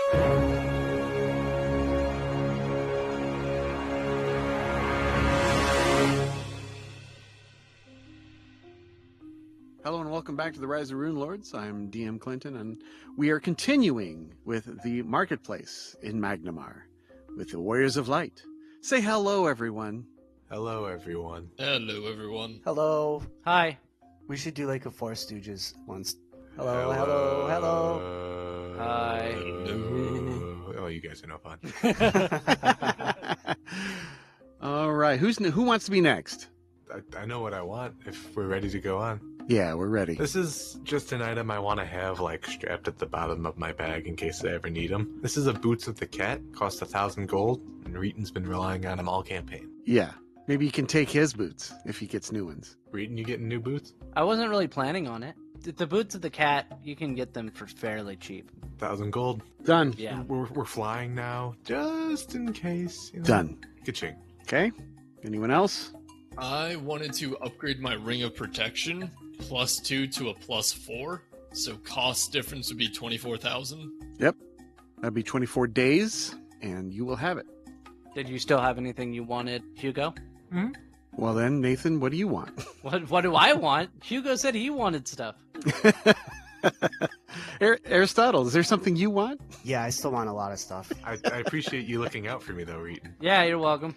Hello and welcome back to the Rise of Rune Lords. I'm DM Clinton, and we are continuing with the marketplace in Magnimar with the Warriors of Light. Say hello, everyone. Hello, everyone. Hello, everyone. Hello. Hi. We should do like a Four Stooges once. Hello, hello, hello. Hi. Hello. Oh, you guys are no fun. All right, who wants to be next? I know what I want if we're ready to go on. Yeah, we're ready. This is just an item I want to have like strapped at the bottom of my bag in case I ever need them. This is a Boots of the Cat, cost 1,000 gold, and Reetin's been relying on them all campaign. Yeah, maybe you can take his boots if he gets new ones. Reetin, you getting new boots? I wasn't really planning on it. The boots of the cat, you can get them for fairly cheap. 1,000 gold. Done. Yeah. We're flying now, just in case. You know. Done. Ka-ching. Okay. Anyone else? I wanted to upgrade my Ring of Protection +2 to a +4, so cost difference would be 24,000. Yep. That'd be 24 days, and you will have it. Did you still have anything you wanted, Hugo? Hmm? Well then, Nathan, what do you want? What do I want? Hugo said he wanted stuff. Aristotle, is there something you want? Yeah, I still want a lot of stuff. I appreciate you looking out for me, though, Reetin. Yeah, you're welcome.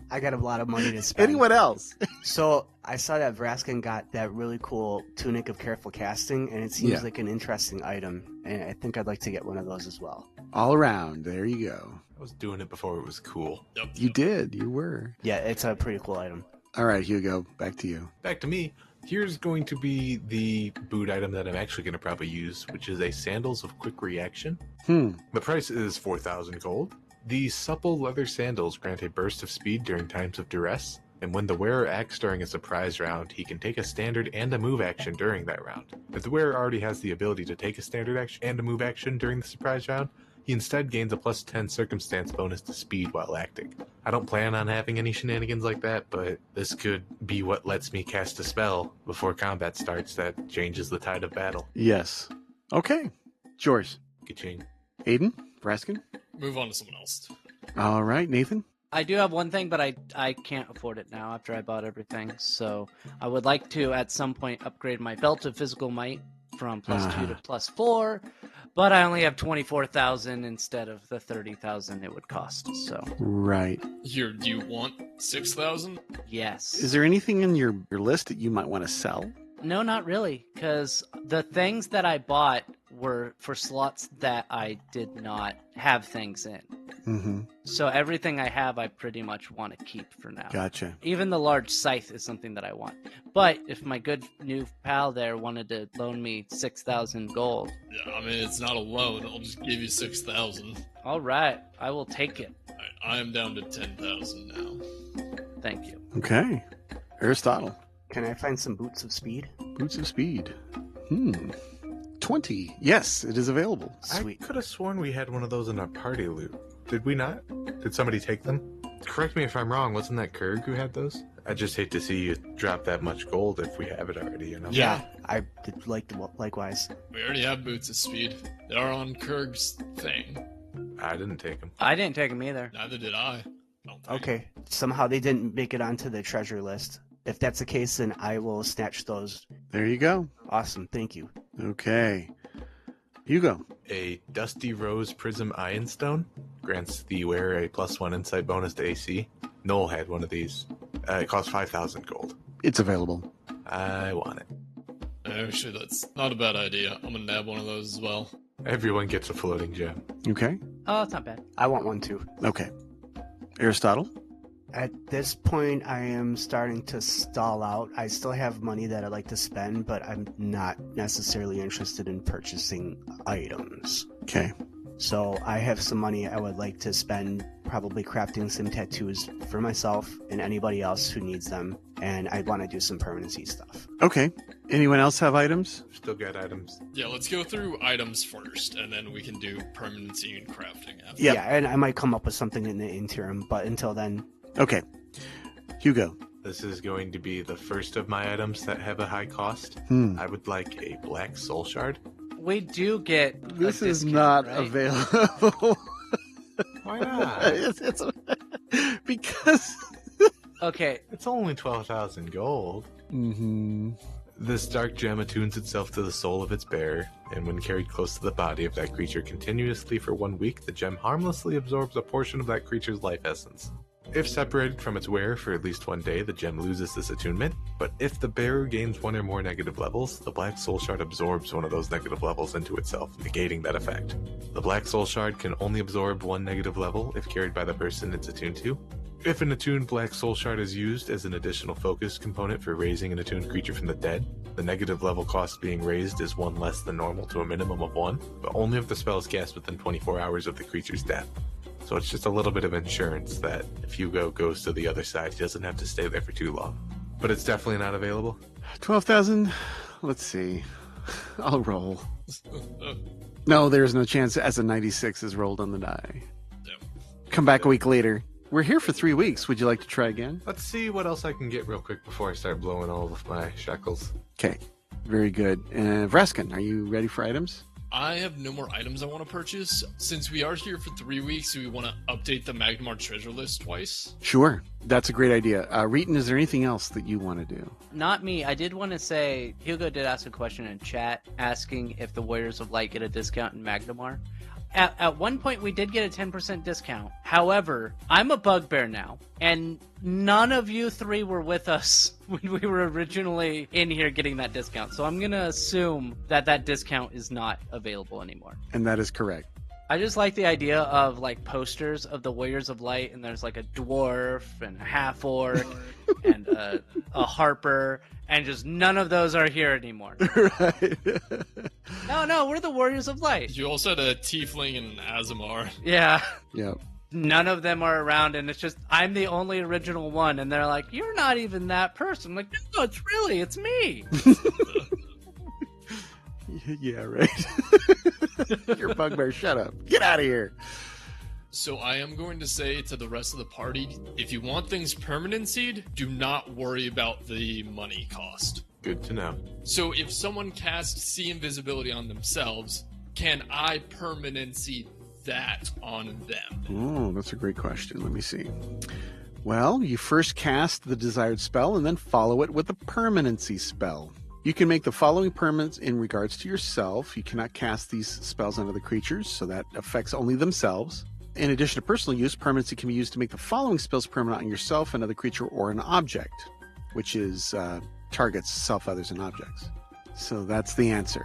I got a lot of money to spend. Anyone else? So I saw that Vrasken got that really cool Tunic of Careful Casting, and it seems Yeah. like an interesting item. And I think I'd like to get one of those as well. All around. There you go. I was doing it before it was cool. Yep. You did. You were. Yeah, it's a pretty cool item. All right, Hugo, back to you. Back to me. Here's going to be the boot item that I'm actually going to probably use, which is a Sandals of Quick Reaction. The price is 4,000 gold. These supple leather sandals grant a burst of speed during times of duress, and when the wearer acts during a surprise round, he can take a standard and a move action during that round. If the wearer already has the ability to take a standard action and a move action during the surprise round, he instead gains a +10 circumstance bonus to speed while acting. I don't plan on having any shenanigans like that, but this could be what lets me cast a spell before combat starts that changes the tide of battle. Yes. Okay. It's yours. Ka-ching. Aiden? Vrasken? Move on to someone else. All right, Nathan? I do have one thing, but I can't afford it now after I bought everything. So I would like to, at some point, upgrade my Belt of Physical Might from +2 to +4. But I only have 24,000 instead of the 30,000 it would cost. So Right. Here, do you want 6,000? yes. Is there anything in your list that you might want to sell? No, not really, because the things that I bought were for slots that I did not have things in. Mm-hmm. So everything I have, I pretty much want to keep for now. Gotcha. Even the large scythe is something that I want. But if my good new pal there wanted to loan me 6,000 gold, Yeah, I mean, it's not a loan. I'll just give you 6,000. all right, I will take it. Alright, I am down to 10,000 now. Thank you. Okay. Aristotle. Can I find some Boots of Speed? Boots of Speed. 20. Yes, it is available. Sweet. I could have sworn we had one of those in our party loot. Did we not? Did somebody take them? Correct me if I'm wrong. Wasn't that Kurg who had those? I just hate to see you drop that much gold if we have it already, you know? Yeah, I did likewise. We already have Boots of Speed. They are on Kurg's thing. I didn't take them. I didn't take them either. Neither did I. Don't think. Okay, somehow they didn't make it onto the treasure list. If that's the case, then I will snatch those. There you go. Awesome, thank you. Okay. Hugo. A Dusty Rose Prism Ironstone grants the wearer a +1 insight bonus to AC. Noel had one of these. It costs 5,000 gold. It's available. I want it. Actually, that's not a bad idea. I'm gonna nab one of those as well. Everyone gets a floating gem. Okay. Oh, it's not bad. I want one too. Okay. Aristotle. At this point, I am starting to stall out. I still have money that I'd like to spend, but I'm not necessarily interested in purchasing items. Okay. So I have some money I would like to spend probably crafting some tattoos for myself and anybody else who needs them. And I want to do some permanency stuff. Okay. Anyone else have items? Still got items. Yeah, let's go through items first, and then we can do permanency and crafting after. Yep. Yeah, and I might come up with something in the interim, but until then, Okay. Hugo. This is going to be the first of my items that have a high cost. Hmm. I would like a black soul shard. we do get This a is discount, not right? available. Why not? it's because. Okay, It's only 12,000 gold. Mm-hmm. This dark gem attunes itself to the soul of its bearer, and when carried close to the body of that creature continuously for 1 week, the gem harmlessly absorbs a portion of that creature's life essence. If separated from its wearer for at least 1 day, the gem loses this attunement, but if the bearer gains 1 or more negative levels, the black soul shard absorbs one of those negative levels into itself, negating that effect. The black soul shard can only absorb 1 negative level if carried by the person it's attuned to. If an attuned black soul shard is used as an additional focus component for raising an attuned creature from the dead, the negative level cost being raised is 1 less than normal to a minimum of 1, but only if the spell is cast within 24 hours of the creature's death. So it's just a little bit of insurance that if Hugo goes to the other side, he doesn't have to stay there for too long. But it's definitely not available. 12,000. Let's see. I'll roll. No, there's no chance as a 96 is rolled on the die. No. Come back a week later. We're here for 3 weeks. Would you like to try again? Let's see what else I can get real quick before I start blowing all of my shekels. Okay. Very good. Vrasken, are you ready for items? I have no more items I want to purchase. Since we are here for 3 weeks, do we want to update the Magnimar treasure list twice? Sure. That's a great idea. Reetin, is there anything else that you want to do? not me. I did want to say, Hugo did ask a question in chat asking if the Warriors of Light get a discount in Magnimar. At one point, we did get a 10% discount. However, I'm a bugbear now, and none of you three were with us when we were originally in here getting that discount. So I'm going to assume that that discount is not available anymore. And that is correct. I just like the idea of like posters of the Warriors of Light, and there's like a dwarf and a half orc and a harper, and just none of those are here anymore. Right. No, we're the Warriors of Light. You also had a tiefling and Azamar. Yeah. Yep. None of them are around, and it's just I'm the only original one, and they're like, "You're not even that person." I'm like, no, it's me. Yeah, right. You're bugbear. Shut up. Get out of here. So I am going to say to the rest of the party, if you want things permanency'd, do not worry about the money cost. Good to know. So if someone casts See Invisibility on themselves, can I permanency that on them? Oh, that's a great question. Let me see. Well, you first cast the desired spell and then follow it with a permanency spell. You can make the following permanents in regards to yourself. You cannot cast these spells on other creatures, so that affects only themselves. In addition to personal use, permanency can be used to make the following spells permanent on yourself, another creature, or an object, which is targets self, others, and objects. So that's the answer.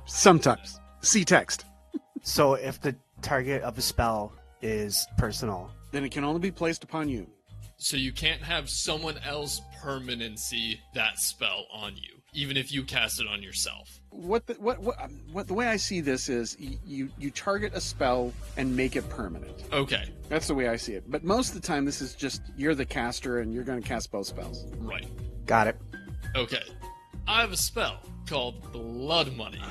Sometimes. See text. So if the target of a spell is personal, Then it can only be placed upon you. So you can't have someone else permanency that spell on you, even if you cast it on yourself. What the way I see this is you target a spell and make it permanent. Okay, That's the way I see it. But most of the time, this is just you're the caster and you're going to cast both spells. right. got it. Okay. I have a spell called Blood Money.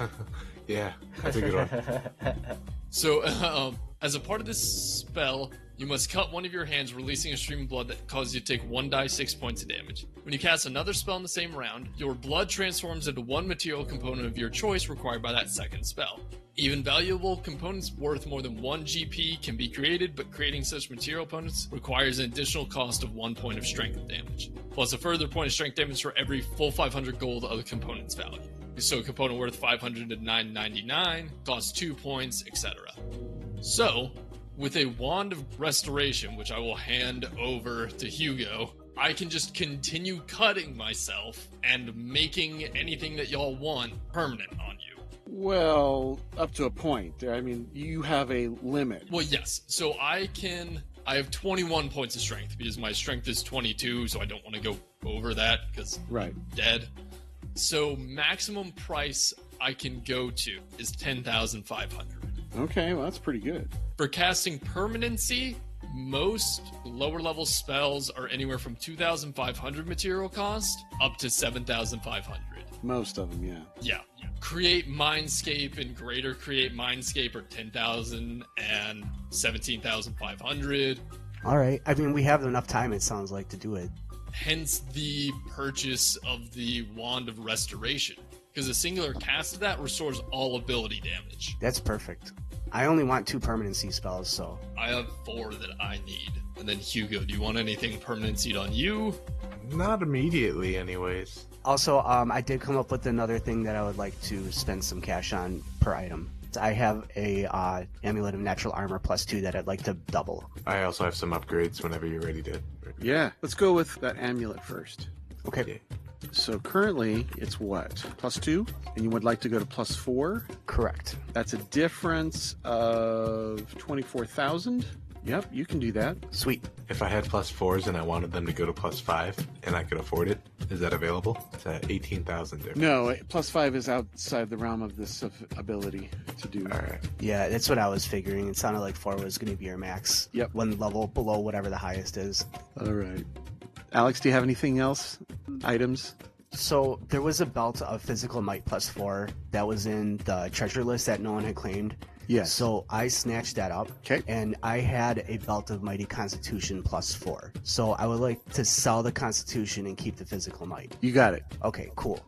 Yeah, that's a good one. So, as a part of this spell, you must cut one of your hands, releasing a stream of blood that causes you to take 1d6 points of damage. When you cast another spell in the same round, your blood transforms into one material component of your choice required by that second spell. Even valuable components worth more than 1 GP can be created, but creating such material components requires an additional cost of 1 point of strength damage, plus a further point of strength damage for every full 500 gold of the component's value. So a component worth 500 to 999 costs 2 points, etc. So, with a Wand of Restoration, which I will hand over to Hugo, I can just continue cutting myself and making anything that y'all want permanent on you. Well, up to a point. I mean, you have a limit. Well, yes. So I have 21 points of strength because my strength is 22, so I don't want to go over that because Right. I'm dead. So maximum price I can go to is 10,500. Okay, well, that's pretty good. For casting permanency, most lower level spells are anywhere from 2,500 material cost up to 7,500. Most of them, yeah. Yeah. Create Mindscape and Greater Create Mindscape are 10,000 and 17,500. All right. I mean, we have enough time, it sounds like, to do it. Hence the purchase of the Wand of Restoration. because a singular cast of that restores all ability damage. That's perfect. I only want 2 permanency spells, so... I have 4 that I need. And then Hugo, do you want anything permanency on you? Not immediately, anyways. Also, I did come up with another thing that I would like to spend some cash on per item. I have a Amulet of Natural Armor +2 that I'd like to double. I also have some upgrades whenever you're ready to. Yeah, let's go with that amulet first. Okay. Yeah. So currently it's what? +2? And you would like to go to +4? Correct. That's a difference of 24,000. Yep, you can do that. Sweet. If I had +4s and I wanted them to go to +5 and I could afford it, is that available? It's at 18,000 difference. No, +5 is outside the realm of this ability to do. All right. Yeah, that's what I was figuring. It sounded like 4 was going to be your max. Yep. 1 level below whatever the highest is. All right. Alex, do you have anything else? Items? So there was a belt of Physical Might +4 that was in the treasure list that no one had claimed. Yes. So I snatched that up. Okay. And I had a belt of Mighty Constitution +4. So I would like to sell the Constitution and keep the Physical Might. You got it. Okay, cool.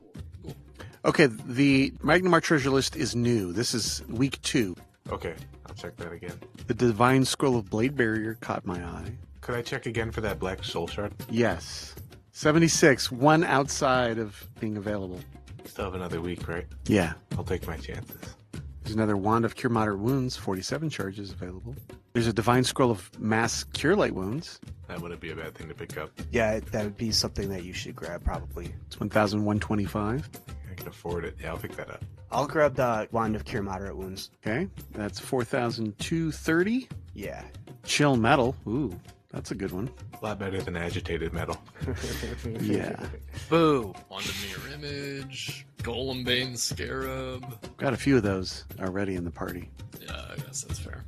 Okay, the Magnimar treasure list is new. This is week 2. Okay, I'll check that again. The Divine Scroll of Blade Barrier caught my eye. Could I check again for that black soul shard? Yes. 76, 1 outside of being available. Still have another week, right? Yeah. I'll take my chances. There's another Wand of Cure Moderate Wounds, 47 charges available. There's a Divine Scroll of Mass Cure Light Wounds. That wouldn't be a bad thing to pick up. Yeah, that would be something that you should grab probably. It's 1,125. I can afford it. Yeah, I'll pick that up. I'll grab the Wand of Cure Moderate Wounds. Okay, that's 4,230. Yeah. Chill Metal. Ooh, that's a good one. A lot better than agitated metal. Yeah. Boo. Wand of Mirror Image, Golem Bane Scarab. Got a few of those already in the party. Yeah, I guess that's fair.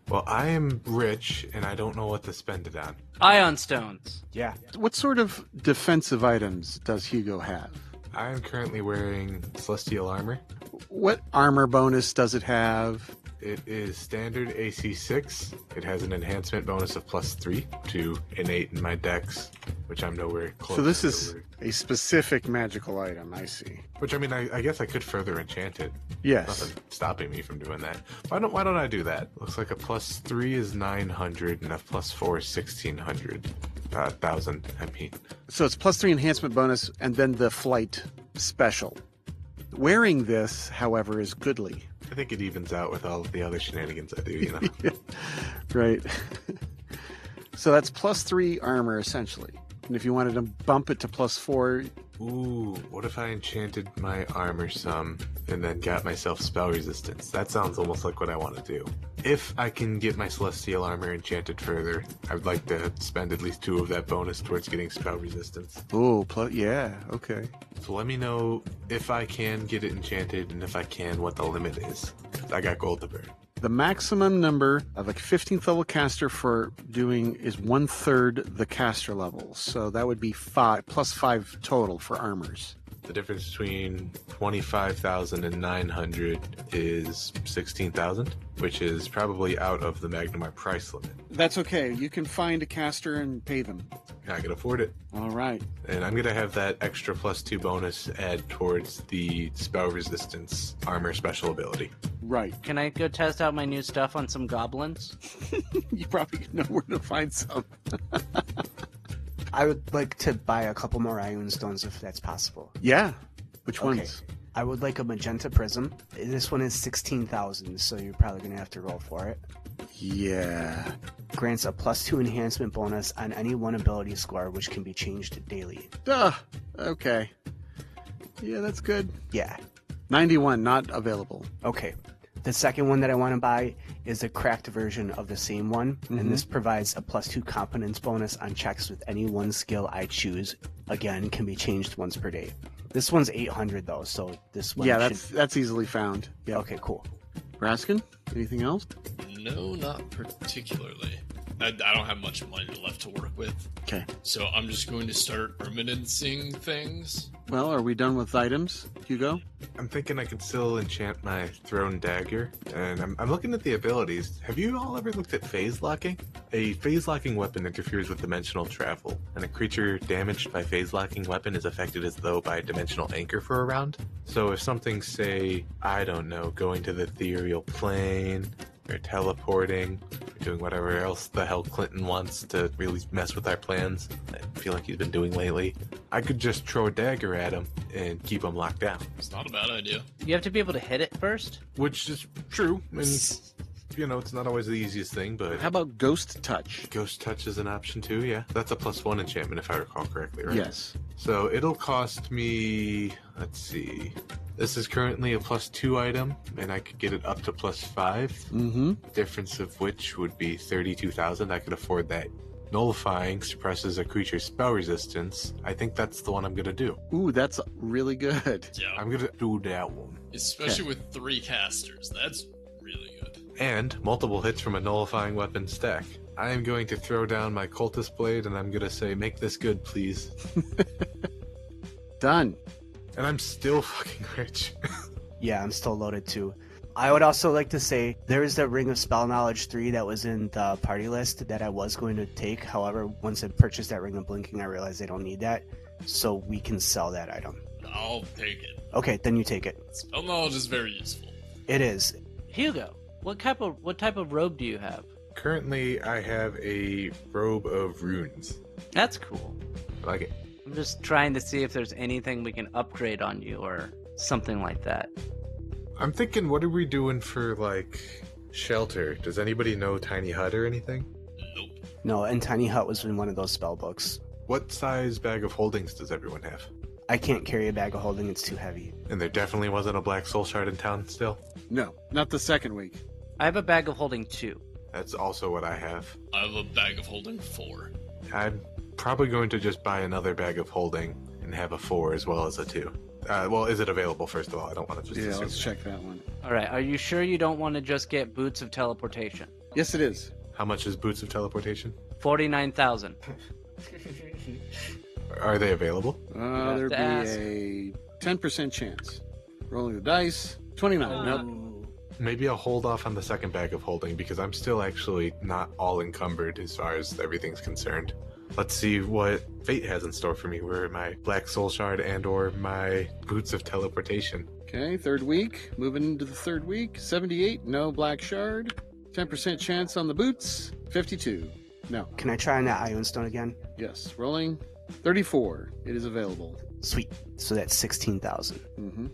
Well, I am rich, and I don't know what to spend it on. Ion Stones. Yeah. What sort of defensive items does Hugo have? I am currently wearing Celestial Armor. What armor bonus does it have? It is standard AC 6. It has an enhancement bonus of +3 to innate in my dex, which I'm nowhere close So this to. is a specific magical item, I see. Which, I mean, I guess I could further enchant it. Yes. Nothing stopping me from doing that. Why don't I do that? Looks like a +3 is 900 and a +4 is 1,600. 1,000, I mean. So it's +3 enhancement bonus and then the flight special. Wearing this, however, is goodly. I think it evens out with all of the other shenanigans I do, you know? Right. So that's +3 armor, essentially. And if you wanted to bump it to +4... Ooh, what if I enchanted my armor some and then got myself spell resistance? That sounds almost like what I want to do. If I can get my celestial armor enchanted further, I would like to spend at least 2 of that bonus towards getting spell resistance. Oh, yeah, okay. So let me know if I can get it enchanted, and if I can, what the limit is. I got gold to burn. The maximum number of a 15th level caster for doing is 1/3 the caster level. So that would be +5 total for armors. The difference between 25,900 is 16,000, which is probably out of the Magnimar price limit. That's okay. You can find a caster and pay them. I can afford it. All right. And I'm going to have that extra +2 bonus add towards the spell resistance armor special ability. Right. Can I go test out my new stuff on some goblins? You probably know where to find some. I would like to buy a couple more Ion Stones if that's possible. Yeah. Which Okay. ones? I would like a Magenta Prism. This one is 16,000, so you're probably going to have to roll for it. Yeah. Grants a +2 enhancement bonus on any one ability score, which can be changed daily. Duh. Okay. Yeah, that's good. Yeah. 91, not available. Okay. The second one that I want to buy is a cracked version of the same one, and this provides a +2 competence bonus on checks with any one skill I choose. Again, can be changed once per day. This one's 800 though, so this one Yeah, should... that's easily found. Yeah. Okay, cool. Vrasken, anything else? No, not particularly. I don't have much money left to work with. Okay. So I'm just going to start permanenting things. Well, are we done with items, Hugo? I'm thinking I could still enchant my thrown dagger, and I'm looking at the abilities. Have you all ever looked at phase locking? A phase locking weapon interferes with dimensional travel, and a creature damaged by phase locking weapon is affected as though by a dimensional anchor for a round. So if something, say, I don't know, going to the ethereal plane, or teleporting, or doing whatever else the hell Clinton wants to really mess with our plans, I feel like he's been doing lately, I could just throw a dagger at him and keep him locked down. It's not a bad idea. You have to be able to hit it first? Which is true, and you know, it's not always the easiest thing, but How about Ghost Touch? Ghost Touch is an option too, yeah. That's a +1 enchantment if I recall correctly, right? Yes. So it'll cost me, let's see, this is currently a +2 item, and I could get it up to +5. Mm-hmm. Difference of which would be 32,000. I could afford that. Nullifying suppresses a creature's spell resistance. I think that's the one I'm gonna do. Ooh, that's really good. Yeah. I'm gonna do that one. Especially with 3 casters. That's really good. And multiple hits from a nullifying weapon stack. I am going to throw down my cultist blade, and I'm gonna say, make this good, please. Done. And I'm still fucking rich. Yeah, I'm still loaded too. I would also like to say there is the Ring of Spell Knowledge 3 that was in the party list that I was going to take. However, once I purchased that Ring of Blinking, I realized I don't need that. So we can sell that item. I'll take it. Okay, then you take it. Spell knowledge is very useful. It is. Hugo, what type of robe do you have? Currently, I have a robe of runes. That's cool. I like it. I'm just trying to see if there's anything we can upgrade on you or something like that. I'm thinking, what are we doing for, like, shelter? Does anybody know Tiny Hut or anything? Nope. No, and Tiny Hut was in one of those spell books. What size bag of holdings does everyone have? I can't carry a bag of holding, it's too heavy. And there definitely wasn't a black soul shard in town still? No, not the second week. I have a bag of holding 2. That's also what I have. I have a bag of holding 4. I'm probably going to just buy another bag of holding and have a 4 as well as a 2. Well, is it available, first of all? I don't want to just Yeah, assume let's that. check that one. All right, are you sure you don't want to just get Boots of Teleportation? Yes, it is. How much is Boots of Teleportation? 49,000. Are they available? have There'd to be ask. a 10% chance. Rolling the dice. 29. Nope. Ooh. Maybe I'll hold off on the second bag of holding because I'm still actually not all encumbered as far as everything's concerned. Let's see what fate has in store for me, where my black soul shard and or my Boots of Teleportation. Okay, third week. Moving into the third week. 78. No black shard. 10% chance on the boots. 52. No. Can I try on that Ion Stone again? Yes. Rolling. 34. It is available. Sweet. So that's 16,000. Mm-hmm.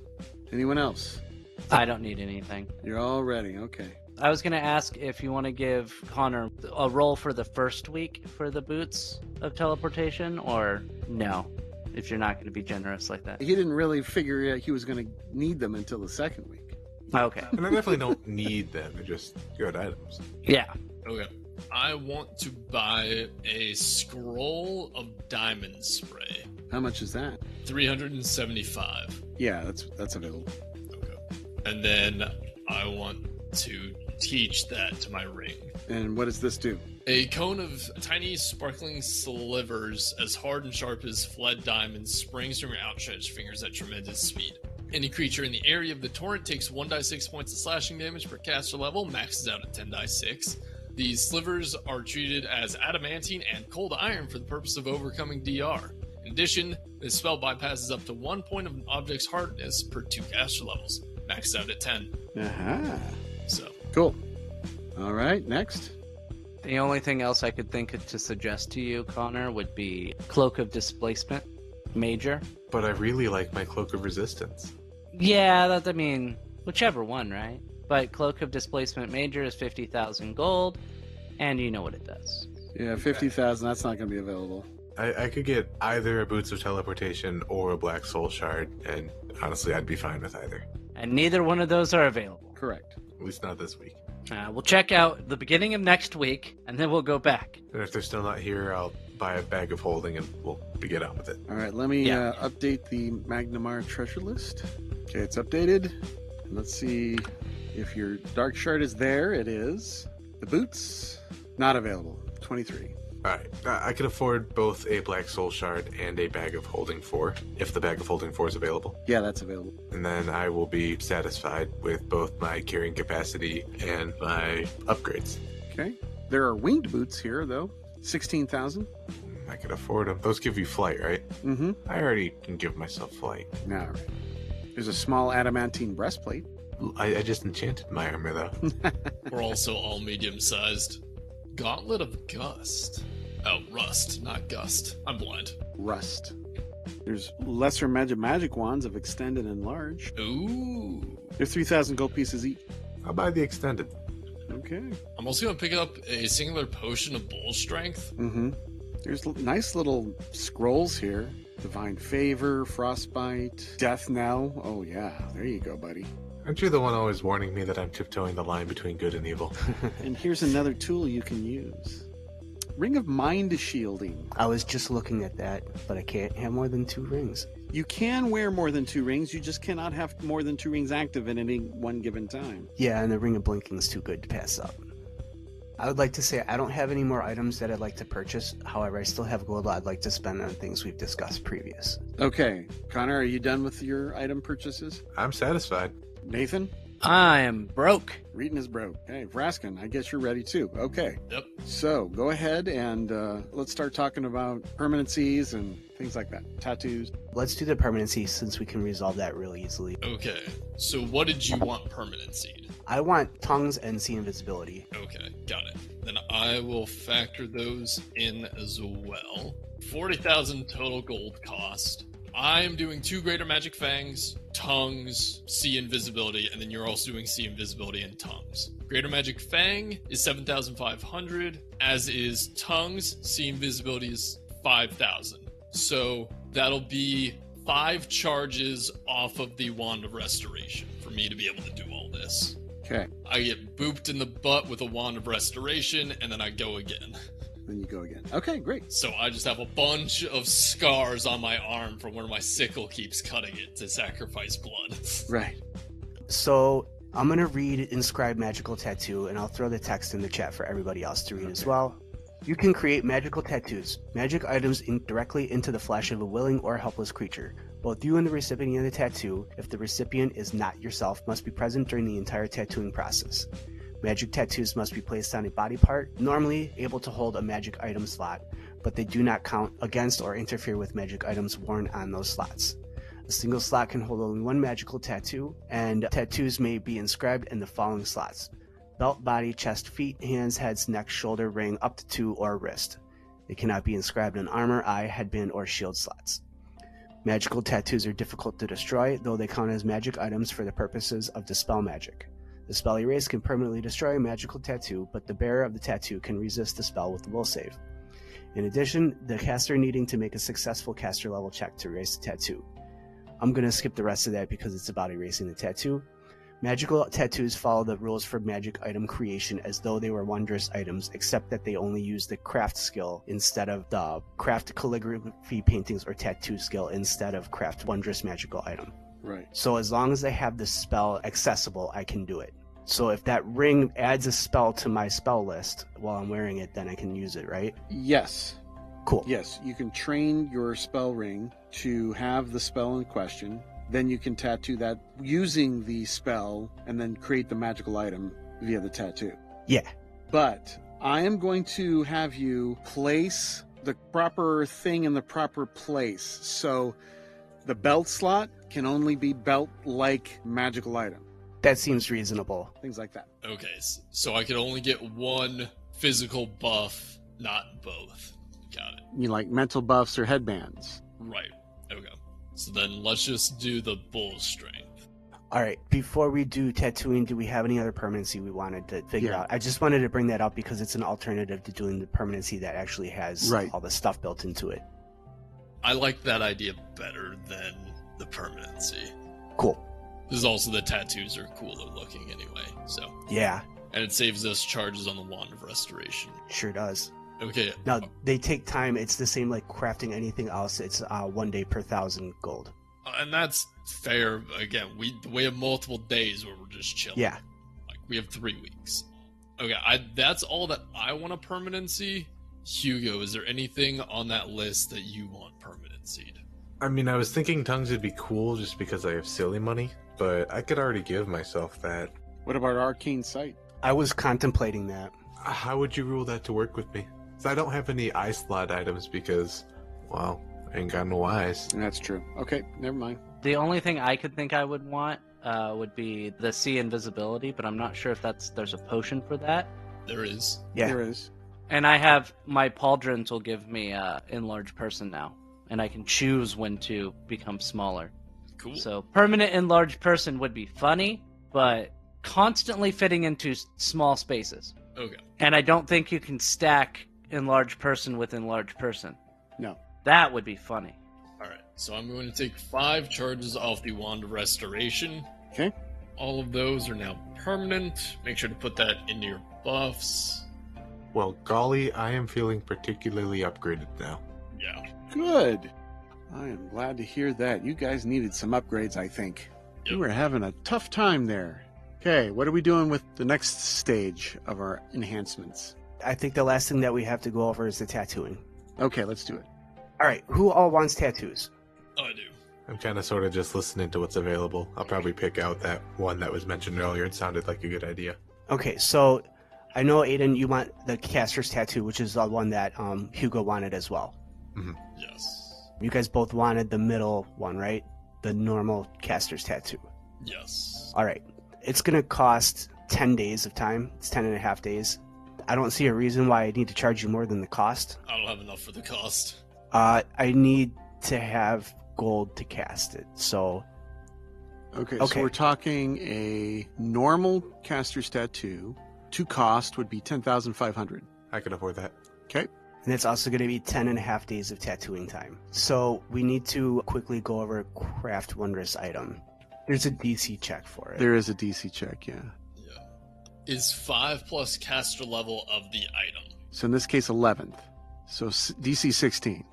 Anyone else? I don't need anything. You're all ready. Okay. I was going to ask if you want to give Connor a roll for the first week for the Boots of Teleportation, or no, if you're not going to be generous like that. He didn't really figure out he was going to need them until the second week. Okay. And I definitely don't need them, they're just good items. Yeah. Okay. I want to buy a scroll of diamond spray. How much is that? 375. Yeah, that's available. Okay. And then I want to teach that to my ring. And what does this do? A cone of tiny sparkling slivers as hard and sharp as fled diamonds springs from your outstretched fingers at tremendous speed. Any creature in the area of the torrent takes 1d6 points of slashing damage per caster level, maxes out at 10d6. These slivers are treated as adamantine and cold iron for the purpose of overcoming DR. In addition, this spell bypasses up to 1 point of an object's hardness per 2 caster levels, maxed out at 10. Aha. So, Cool. All right, next. The only thing else I could think of to suggest to you, Connor, would be Cloak of Displacement, Major. But I really like my Cloak of Resistance. Yeah, I mean, whichever one, right? But Cloak of Displacement Major is 50,000 gold, and you know what it does. Yeah, 50,000. That's not going to be available. I could get either a Boots of Teleportation or a Black Soul Shard, and honestly, I'd be fine with either. And neither one of those are available. Correct. At least not this week. We'll check out the beginning of next week, and then we'll go back. And if they're still not here, I'll buy a bag of holding and we'll get on with it. All right, let me Yeah. update the Magnimar treasure list. Okay, it's updated. Let's see if your dark shard is there. It is. The boots, not available. 23. All right. I can afford both a Black Soul Shard and a Bag of Holding 4, if the Bag of Holding 4 is available. Yeah, that's available. And then I will be satisfied with both my carrying capacity and my upgrades. Okay. There are winged boots here, though. 16,000. I can afford them. Those give you flight, right? Mm-hmm. I already can give myself flight. All right. There's a small adamantine breastplate. I just enchanted my armor, though. We're also all medium-sized. Gauntlet of Gust. Oh, Rust, not Gust. I'm blind. Rust. There's lesser magic wands of extended and large. Ooh. They're 3,000 gold pieces each. I'll buy the extended. Okay. I'm also going to pick up a singular potion of bull strength. Mm-hmm. There's nice little scrolls here. Divine Favor, Frostbite, Death Knell. Oh, yeah. There you go, buddy. Aren't you the one always warning me that I'm tiptoeing the line between good and evil? And here's another tool you can use. Ring of Mind Shielding. I was just looking at that, but I can't have more than 2 rings. You can wear more than 2 rings, you just cannot have more than 2 rings active at any one given time. Yeah, and the Ring of Blinking is too good to pass up. I would like to say I don't have any more items that I'd like to purchase. However, I still have gold I'd like to spend on things we've discussed previous. Okay. Connor, are you done with your item purchases? I'm satisfied. Nathan? I am broke. Reetin is broke. Hey, Vrasken, I guess you're ready too. Okay. Yep. So go ahead and let's start talking about permanencies and things like that. Tattoos. Let's do the permanency since we can resolve that really easily. Okay. So what did you want permanency? I want tongues and see invisibility. Okay, got it. Then I will factor those in as well. 40,000 total gold cost. I'm doing 2 Greater Magic Fangs, Tongues, See Invisibility, and then you're also doing See Invisibility and Tongues. Greater Magic Fang is 7,500, as is Tongues. See Invisibility is 5,000. So that'll be 5 charges off of the Wand of Restoration for me to be able to do all this. Okay. I get booped in the butt with a Wand of Restoration, and then I go again. Then you go again. Okay, great. So I just have a bunch of scars on my arm from where my sickle keeps cutting it to sacrifice blood. Right. So I'm going to read Inscribed Magical Tattoo, and I'll throw the text in the chat for everybody else to read as well. You can create magical tattoos, magic items directly into the flesh of a willing or helpless creature. Both you and the recipient of the tattoo, if the recipient is not yourself, must be present during the entire tattooing process. Magic tattoos must be placed on a body part, normally able to hold a magic item slot, but they do not count against or interfere with magic items worn on those slots. A single slot can hold only 1 magical tattoo, and tattoos may be inscribed in the following slots: belt, body, chest, feet, hands, heads, neck, shoulder, ring, up to 2, or wrist. They cannot be inscribed in armor, eye, headband, or shield slots. Magical tattoos are difficult to destroy, though they count as magic items for the purposes of Dispel Magic. The spell Erase can permanently destroy a magical tattoo, but the bearer of the tattoo can resist the spell with the will save. In addition, the caster needing to make a successful caster level check to erase the tattoo. I'm going to skip the rest of that because it's about erasing the tattoo. Magical tattoos follow the rules for magic item creation as though they were wondrous items, except that they only use the craft skill instead of the craft calligraphy paintings or tattoo skill instead of craft wondrous magical item. Right. So as long as I have the spell accessible, I can do it. So if that ring adds a spell to my spell list while I'm wearing it, then I can use it, right? Yes. Cool. Yes, you can train your spell ring to have the spell in question. Then you can tattoo that using the spell and then create the magical item via the tattoo. Yeah. But I am going to have you place the proper thing in the proper place. So the belt slot can only be belt-like magical item. That seems reasonable. Things like that. Okay, so I could only get 1 physical buff, not both. Got it. You like mental buffs or headbands. Right. Okay. So then let's just do the bull strength. All right. Before we do tattooing, do we have any other permanency we wanted to figure out? I just wanted to bring that up because it's an alternative to doing the permanency that actually has all the stuff built into it. I like that idea better than the permanency. Cool. This is also the tattoos are cooler looking anyway, so. Yeah. And it saves us charges on the Wand of Restoration. Sure does. Okay. Now, they take time. It's the same like crafting anything else. It's 1 day per 1,000 gold. And that's fair. Again, we have multiple days where we're just chilling. Yeah. Like, we have 3 weeks. Okay, that's all that I want a permanency. Hugo, is there anything on that list that you want permanency? I mean, I was thinking tongues would be cool just because I have silly money, but I could already give myself that. What about arcane sight? I was contemplating that. How would you rule that to work with me? So I don't have any eye slot items because, well, I ain't got no eyes. That's true. Okay, never mind. The only thing I could think I would want would be the sea invisibility, but I'm not sure if there's a potion for that. There is. Yeah. There is. And I have my pauldrons will give me enlarged person now, and I can choose when to become smaller. Cool. So permanent enlarged person would be funny, but constantly fitting into small spaces. Okay. And I don't think you can stack enlarged person with enlarged person. No. That would be funny. Alright, so I'm going to take 5 charges off the Wand of Restoration. Okay. All of those are now permanent. Make sure to put that into your buffs. Well, golly, I am feeling particularly upgraded now. Yeah. Good. I am glad to hear that. You guys needed some upgrades, I think. Yep. You were having a tough time there. Okay, what are we doing with the next stage of our enhancements? I think the last thing that we have to go over is the tattooing. Okay, let's do it. All right, who all wants tattoos? I do. I'm kind of sort of just listening to what's available. I'll probably pick out that one that was mentioned earlier. It sounded like a good idea. Okay, so I know, Aiden, you want the caster's tattoo, which is the one that Hugo wanted as well. Yes. You guys both wanted the middle one, right? The normal caster's tattoo. Yes. All right. It's going to cost 10 days of time. It's 10 and a half days. I don't see a reason why I need to charge you more than the cost. I don't have enough for the cost. I need to have gold to cast it, so... Okay, so we're talking a normal caster's tattoo. To cost would be 10,500. I can afford that. Okay. And it's also going to be 10 and a half days of tattooing time. So we need to quickly go over craft wondrous item. There's a DC check for it. There is a DC check, yeah. Yeah. Is 5 plus caster level of the item. So in this case, 11th. So DC 16.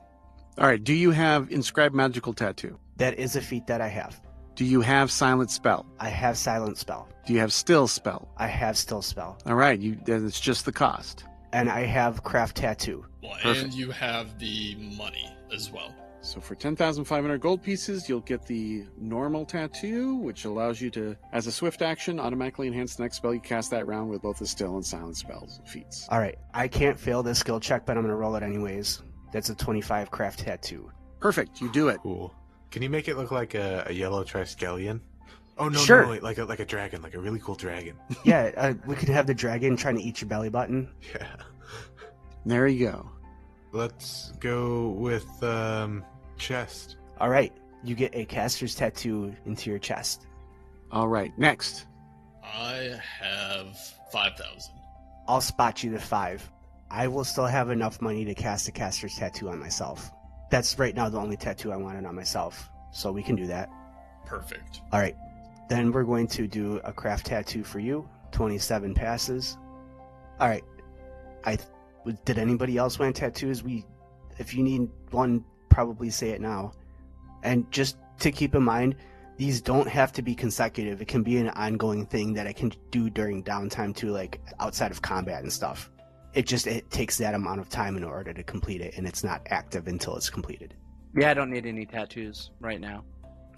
All right, do you have Inscribed Magical Tattoo? That is a feat that I have. Do you have Silent Spell? I have silent spell. Do you have Still Spell? I have still spell. All right, then it's just the cost. And I have craft tattoo. Well, Perfect. and you have the money as well. So for 10,500 gold pieces, you'll get the normal tattoo, which allows you to, as a swift action, automatically enhance the next spell you cast that round with both the still and silent spells feats. All right, I can't fail this skill check, but I'm going to roll it anyways. That's a 25 craft tattoo. Perfect, you do it. Cool. Can you make it look like a yellow triskelion? Oh, no, Sure. no, wait, like a dragon, like a really cool dragon. Yeah, we could have the dragon trying to eat your belly button. Yeah. There you go. Let's go with chest. All right, you get a caster's tattoo into your chest. All right, next. I have 5,000. I'll spot you to 5. I will still have enough money to cast a caster's tattoo on myself. That's right now the only tattoo I wanted on myself, so we can do that. Perfect. All right, then we're going to do a craft tattoo for you. 27 passes. All right, did anybody else want tattoos? If you need one, probably say it now. And just to keep in mind, these don't have to be consecutive. It can be an ongoing thing that I can do during downtime too, like outside of combat and stuff. It takes that amount of time in order to complete it, and it's not active until it's completed. Yeah, I don't need any tattoos right now.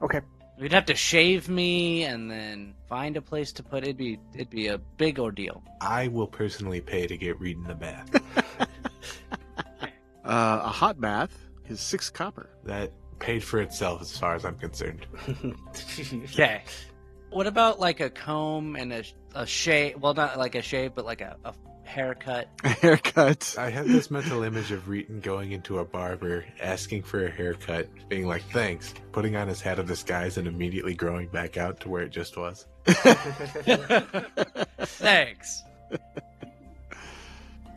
Okay. We'd have to shave me and then find a place to put it. It'd be a big ordeal. I will personally pay to get Reetin a bath. A hot bath is 6 copper. That paid for itself as far as I'm concerned. Okay. What about like a comb and a shave? Well, not like a shave, but like a haircut. A haircut. I have this mental image of Reetin going into a barber, asking for a haircut, being like, thanks, putting on his hat of disguise and immediately growing back out to where it just was. Thanks.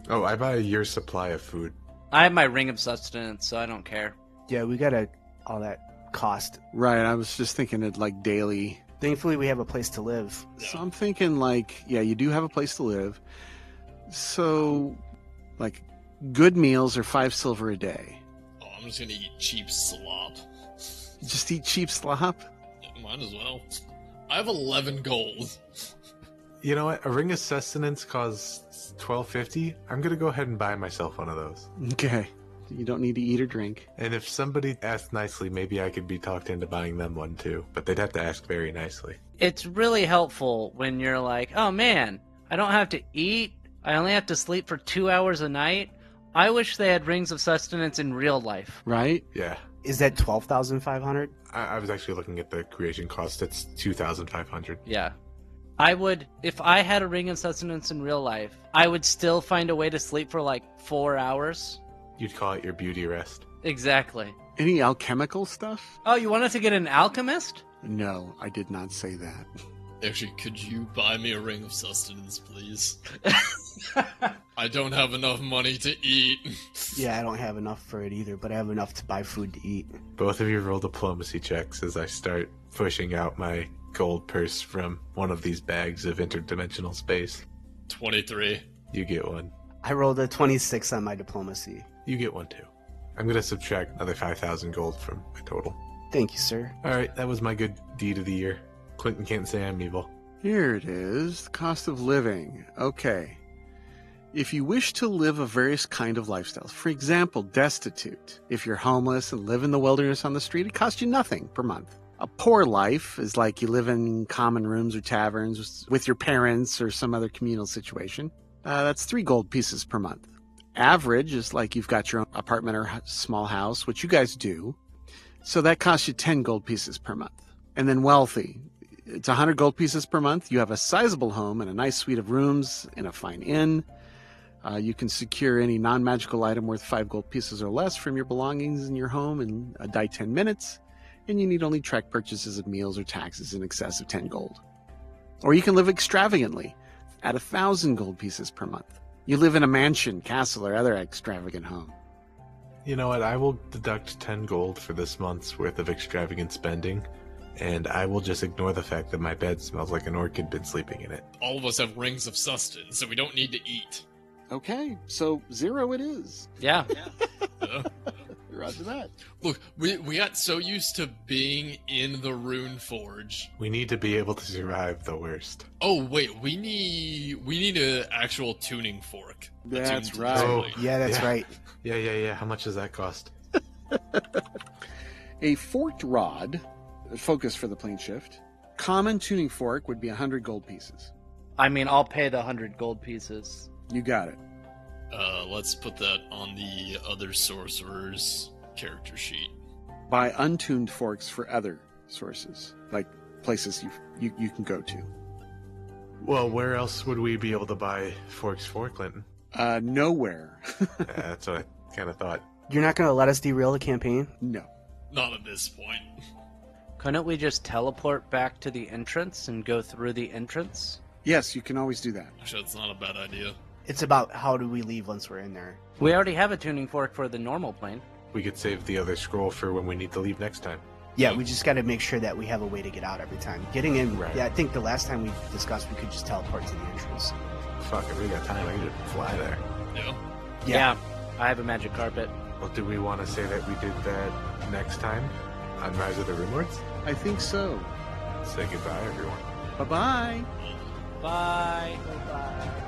Oh, I buy a year's supply of food. I have my ring of sustenance, so I don't care. Yeah, we got all that cost. Right, I was just thinking it like daily. Thankfully, we have a place to live. So I'm thinking like, yeah, you do have a place to live. So, like, good meals are 5 silver a day. Oh, I'm just gonna eat cheap slop. Just eat cheap slop? Might as well. I have 11 gold. You know what? A ring of sustenance costs $12.50. I'm gonna go ahead and buy myself one of those. Okay. You don't need to eat or drink. And if somebody asked nicely, maybe I could be talked into buying them one too. But they'd have to ask very nicely. It's really helpful when you're like, oh man, I don't have to eat. I only have to sleep for 2 hours a night. I wish they had rings of sustenance in real life. Right? Yeah. Is that 12,500? I was actually looking at the creation cost. It's 2,500. Yeah. I would, if I had a ring of sustenance in real life, I would still find a way to sleep for like 4 hours. You'd call it your beauty rest. Exactly. Any alchemical stuff? Oh, you wanted to get an alchemist? No, I did not say that. Actually, could you buy me a ring of sustenance, please? I don't have enough money to eat. Yeah, I don't have enough for it either, but I have enough to buy food to eat. Both of you roll diplomacy checks as I start pushing out my gold purse from one of these bags of interdimensional space. 23. You get one. I rolled a 26 on my diplomacy. You get one too. I'm going to subtract another 5,000 gold from my total. Thank you, sir. All right, that was my good deed of the year. Clinton can't say I'm evil. Here it is. The cost of living. Okay. If you wish to live a various kind of lifestyle, for example, destitute. If you're homeless and live in the wilderness on the street, it costs you nothing per month. A poor life is like you live in common rooms or taverns with your parents or some other communal situation. That's 3 gold pieces per month. Average is like you've got your own apartment or small house, which you guys do. So that costs you 10 gold pieces per month. And then wealthy. It's 100 gold pieces per month. You have a sizable home and a nice suite of rooms in a fine inn. You can secure any non-magical item worth 5 gold pieces or less from your belongings in your home in a die 10 minutes. And you need only track purchases of meals or taxes in excess of 10 gold. Or you can live extravagantly at 1,000 gold pieces per month. You live in a mansion, castle, or other extravagant home. You know what? I will deduct 10 gold for this month's worth of extravagant spending, and I will just ignore the fact that my bed smells like an orchid been sleeping in it. All of us have rings of sustenance, so we don't need to eat. Okay, so 0 it is. Yeah. Roger that. Look, we got so used to being in the Rune Forge. We need to be able to survive the worst. Oh wait, we need an actual tuning fork. That's Attuned right. to the Yeah, that's right. Yeah. How much does that cost? A forked rod, focus for the plane shift. Common tuning fork would be 100 gold pieces. I mean, I'll pay the 100 gold pieces. You got it. Let's put that on the other sorcerer's character sheet. Buy untuned forks for other sources, like places you can go to. Well, where else would we be able to buy forks for, Clinton? Nowhere. That's what I kind of thought. You're not going to let us derail the campaign? No. Not at this point. Couldn't we just teleport back to the entrance and go through the entrance? Yes, you can always do that. Actually, that's not a bad idea. It's about how do we leave once we're in there. We already have a tuning fork for the normal plane. We could save the other scroll for when we need to leave next time. Yeah, we just got to make sure that we have a way to get out every time. Getting in, Right. yeah, I think the last time we discussed we could just teleport to the entrance. Fuck, if we got time, I could just fly there. Yeah. Yeah, I have a magic carpet. Well, do we want to say that we did that next time on Rise of the Rune Lords? I think so. Say goodbye, everyone. Bye-bye. Bye. Bye.